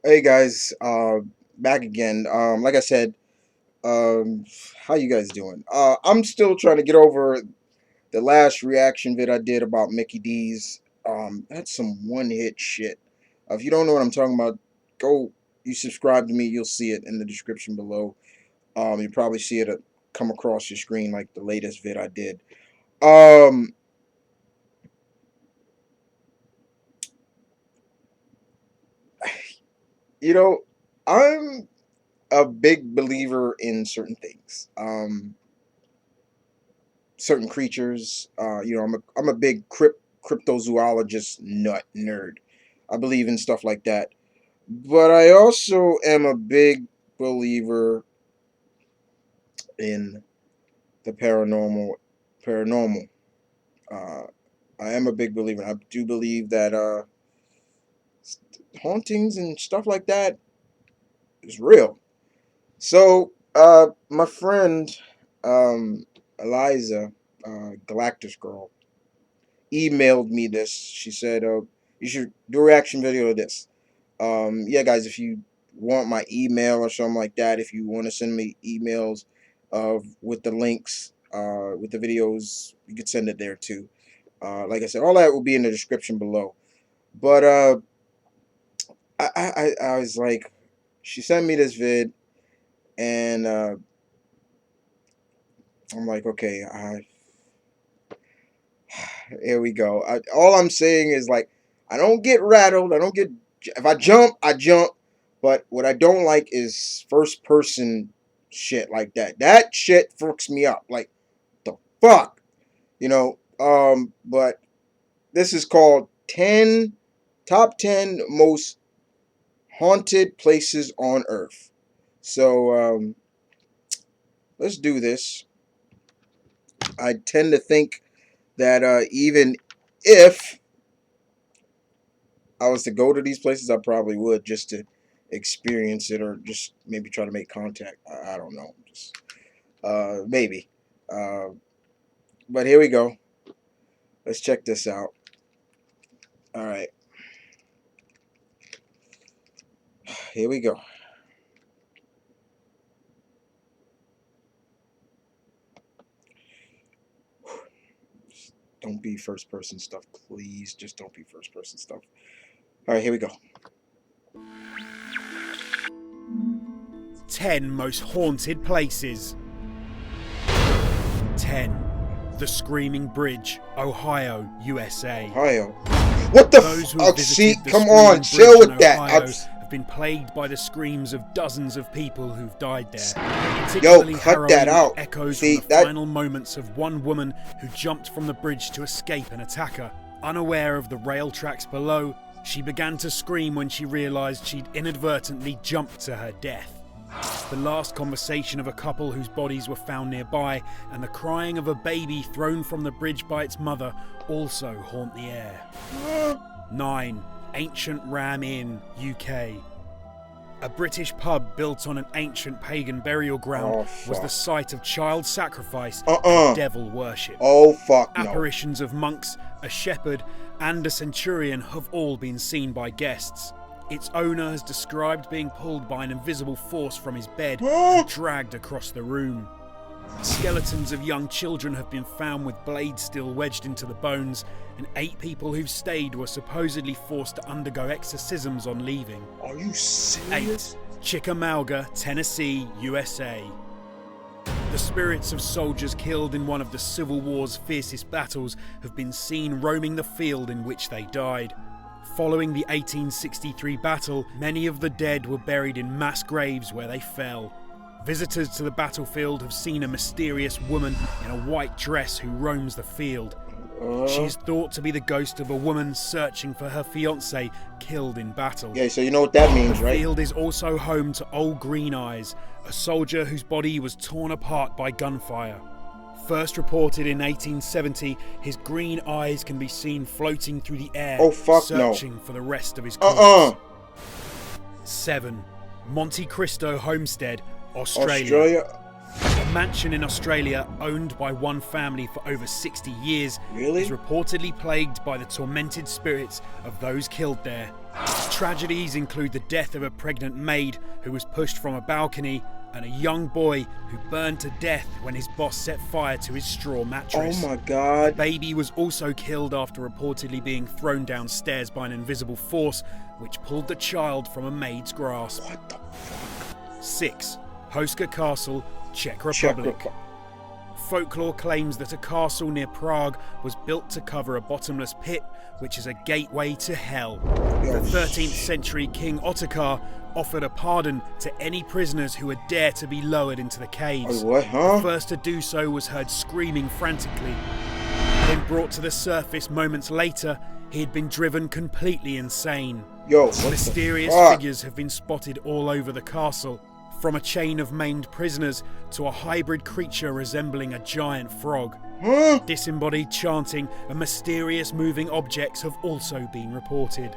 Hey guys, back again. Like I said, how you guys doing? I'm still trying to get over the last reaction vid I did about Mickey D's. That's some one-hit shit. If you don't know what I'm talking about, go. You subscribe to me, you'll see it in the description below. You probably see it come across your screen like the latest vid I did. Um, you know, I'm a big believer in certain things. Certain creatures. I'm a big cryptozoologist nerd. I believe in stuff like that. But I also am a big believer in the paranormal. Uh, I am a big believer. I do believe that hauntings and stuff like that is real. So, my friend Eliza, Galactus Girl, emailed me this. She said, "You should do a reaction video of this." Yeah, guys, if you want my email or something like that, if you want to send me emails with the links, with the videos, you could send it there too. Like I said, all that will be in the description below. But I was like, she sent me this vid, and I'm like, okay, here we go. All I'm saying is, like, I don't get rattled. I don't get, if I jump, I jump. But what I don't like is first person shit like that. That shit fucks me up. Like, the fuck, But this is called top 10 most haunted places on Earth. So let's do this. I tend to think that even if I was to go to these places, I probably would, just to experience it, or just maybe try to make contact. I don't know. Just maybe. Uh, but here we go. Let's check this out. All right. Here we go. Don't be first person stuff, please. Just don't be first person stuff. All right, here we go. 10 most haunted places. 10. The Screaming Bridge, Ohio, USA. Ohio. What the fuck? See, come on, chill with that. Have been plagued by the screams of dozens of people who've died there. Yo, cut that out. Echoes from the final moments of one woman who jumped from the bridge to escape an attacker. Unaware of the rail tracks below, she began to scream when she realized she'd inadvertently jumped to her death. The last conversation of a couple whose bodies were found nearby, and the crying of a baby thrown from the bridge by its mother, also haunt the air. 9. Ancient Ram Inn, UK. A British pub built on an ancient pagan burial ground was the site of child sacrifice and devil worship. Oh fuck no. Apparitions of monks, a shepherd, and a centurion have all been seen by guests. Its owner has described being pulled by an invisible force from his bed and dragged across the room. Skeletons of young children have been found with blades still wedged into the bones, and 8 people who've stayed were supposedly forced to undergo exorcisms on leaving. Are you serious? 8. Chickamauga, Tennessee, USA. The spirits of soldiers killed in one of the Civil War's fiercest battles have been seen roaming the field in which they died. Following the 1863 battle, many of the dead were buried in mass graves where they fell. Visitors to the battlefield have seen a mysterious woman in a white dress who roams the field. She is thought to be the ghost of a woman searching for her fiancé killed in battle. Yeah, so you know what that means, right? The field is also home to Old Green Eyes, a soldier whose body was torn apart by gunfire. First reported in 1870, his green eyes can be seen floating through the air, searching for the rest of his corpse. 7. Monte Cristo Homestead, Australia. A mansion in Australia owned by one family for over 60 years is reportedly plagued by the tormented spirits of those killed there. Tragedies include the death of a pregnant maid who was pushed from a balcony and a young boy who burned to death when his boss set fire to his straw mattress. Oh my A God. baby was also killed after reportedly being thrown downstairs by an invisible force which pulled the child from a maid's grasp. What the fuck? 6. Hoska Castle, Czech Republic. Folklore claims that a castle near Prague was built to cover a bottomless pit, which is a gateway to hell. The 13th century King Ottokar offered a pardon to any prisoners who would dare to be lowered into the caves. What, huh? The first to do so was heard screaming frantically. Then brought to the surface moments later, he had been driven completely insane. Yo, what Mysterious the fuck? figures have been spotted all over the castle, from a chain of maimed prisoners to a hybrid creature resembling a giant frog. Huh? Disembodied chanting and mysterious moving objects have also been reported.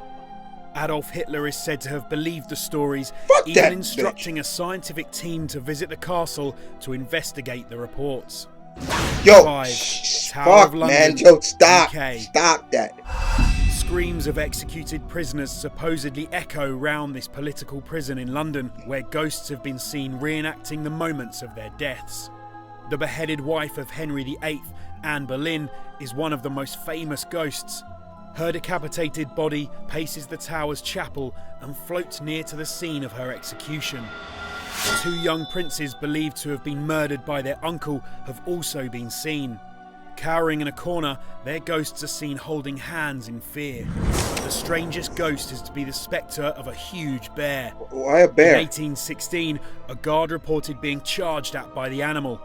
Adolf Hitler is said to have believed the stories, Fuck even that instructing bitch. a scientific team to visit the castle to investigate the reports. Yo, 5. Tower fuck, of London, man. Yo, stop. UK. Stop that. Screams of executed prisoners supposedly echo round this political prison in London, where ghosts have been seen reenacting the moments of their deaths. The beheaded wife of Henry VIII, Anne Boleyn, is one of the most famous ghosts. Her decapitated body paces the tower's chapel and floats near to the scene of her execution. 2 young princes believed to have been murdered by their uncle have also been seen. Cowering in a corner, their ghosts are seen holding hands in fear. But the strangest ghost is to be the spectre of a huge bear. Why a bear? In 1816, a guard reported being charged at by the animal,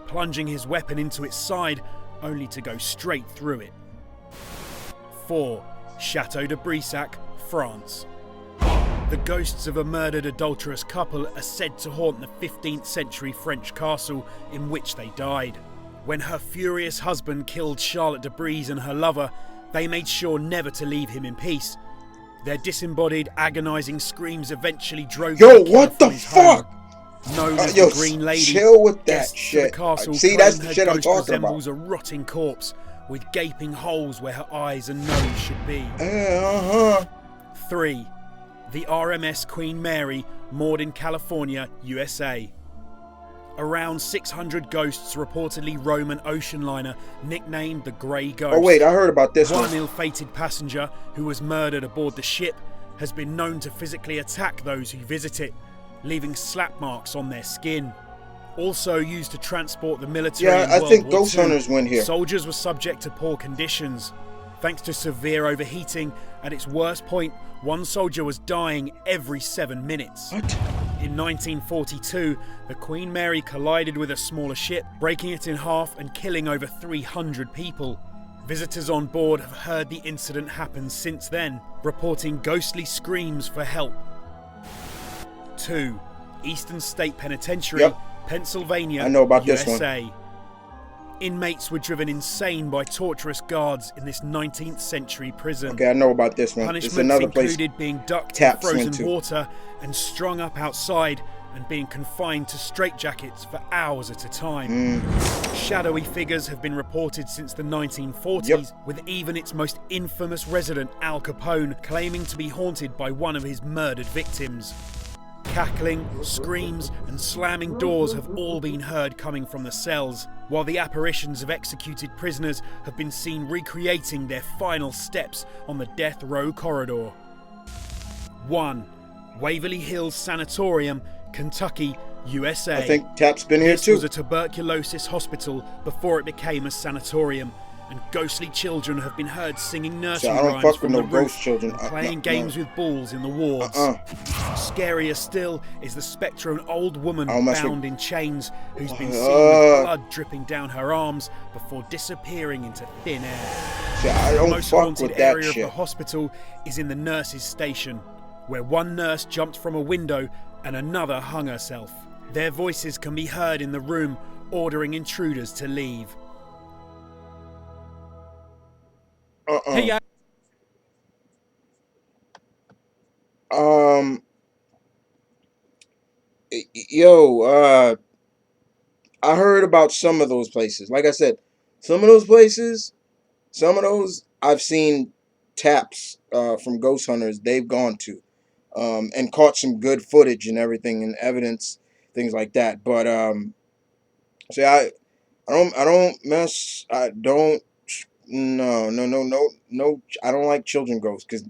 plunging his weapon into its side, only to go straight through it. 4. Chateau de Brissac, France. The ghosts of a murdered adulterous couple are said to haunt the 15th century French castle in which they died. When her furious husband killed Charlotte de Brise and her lover, they made sure never to leave him in peace. Their disembodied, agonising screams eventually drove Yo, the killer what the from his home. fuck? Known as Yo, the Green Lady, chill with that guests to shit. the castle See, that's claim the her shit I'm ghost talking about. resembles a rotting corpse with gaping holes where her eyes and nose should be. 3. The RMS Queen Mary, moored in California, USA. Around 600 ghosts reportedly roam an ocean liner nicknamed the Grey Ghost. Oh wait, I heard about this One one. ill-fated passenger who was murdered aboard the ship has been known to physically attack those who visit it, leaving slap marks on their skin. Also used to transport the military Yeah, in I World think War ghost II, hunters win here. soldiers were subject to poor conditions. Thanks to severe overheating, at its worst point, one soldier was dying every 7 minutes. What? In 1942, the Queen Mary collided with a smaller ship, breaking it in half and killing over 300 people. Visitors on board have heard the incident happen since then, reporting ghostly screams for help. 2. Eastern State Penitentiary, Yep. Pennsylvania, I know about this USA. one. Inmates were driven insane by torturous guards in this 19th century prison. Okay, I know about this one. It's Punishments another place. included being ducked in Taps frozen went to. water and strung up outside and being confined to straitjackets for hours at a time. Shadowy figures have been reported since the 1940s, with even its most infamous resident, Al Capone, claiming to be haunted by one of his murdered victims. Cackling, screams and slamming doors have all been heard coming from the cells, while the apparitions of executed prisoners have been seen recreating their final steps on the death row corridor. 1. Waverly Hills Sanatorium, Kentucky, USA. I think Tap's been here This too. was a tuberculosis hospital before it became a sanatorium, and ghostly children have been heard singing nursery I don't rhymes fuck from with the no roof ghost children. and playing games with balls in the wards. Scarier still is the spectre of an old woman I'll mess with- bound in chains who's been seen with blood dripping down her arms before disappearing into thin air. See, I The don't most fuck haunted with that area of shit. the hospital is in the nurses' station, where one nurse jumped from a window and another hung herself. Their voices can be heard in the room, ordering intruders to leave. Hey, Yo, I heard about some of those places. Like I said, some of those places, some of those I've seen taps from ghost hunters they've gone to, and caught some good footage and everything and evidence, things like that. But see, I don't mess. I don't. No, no, no, no, no. I don't like children ghosts because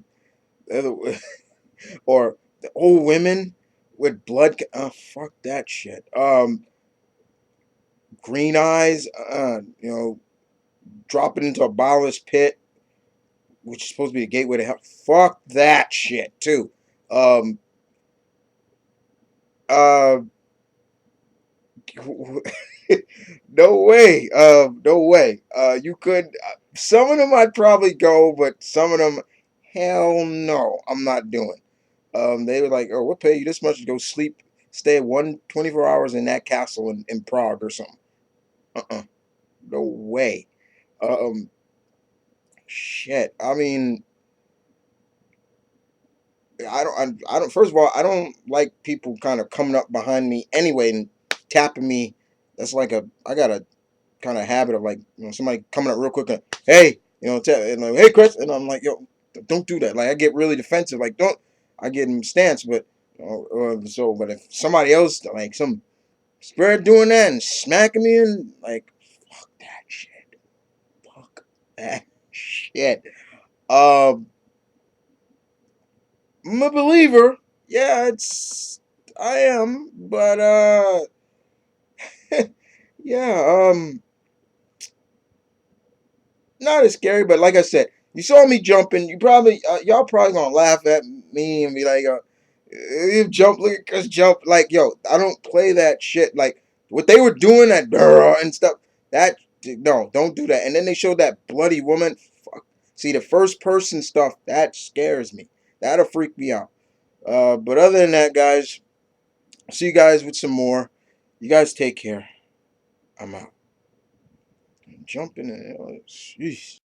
or the old women with blood. Fuck that shit. Green eyes. Dropping into a bottomless pit, which is supposed to be the gateway to hell. Fuck that shit too. Um. Uh. No way. No way. You could. Some of them I'd probably go, but some of them, hell no, I'm not doing. They were like, "Oh, we'll pay you this much to go sleep, stay 24 hours in that castle in Prague or something." No way. Um, Shit. I mean, I don't. First of all, I don't like people kind of coming up behind me anyway and tapping me. That's like I got a kind of habit of like, somebody coming up real quick and, hey, and like, hey Chris, and I'm like, yo, don't do that. Like I get really defensive. Like don't. I get in stance, but but if somebody else like some spirit doing that and smacking me and like, fuck that shit. Fuck that shit. Um, I'm a believer. Yeah, I am, but yeah, not as scary, but like I said, you saw me jumping. Y'all probably gonna laugh at me and be like, "You jump, look at us jump." Like, yo, I don't play that shit. Like what they were doing at and stuff. That no, don't do that. And then they showed that bloody woman. Fuck. See the first person stuff that scares me. That'll freak me out. But other than that, guys, see you guys with some more. You guys take care. I'm out. Jumping in. Jeez.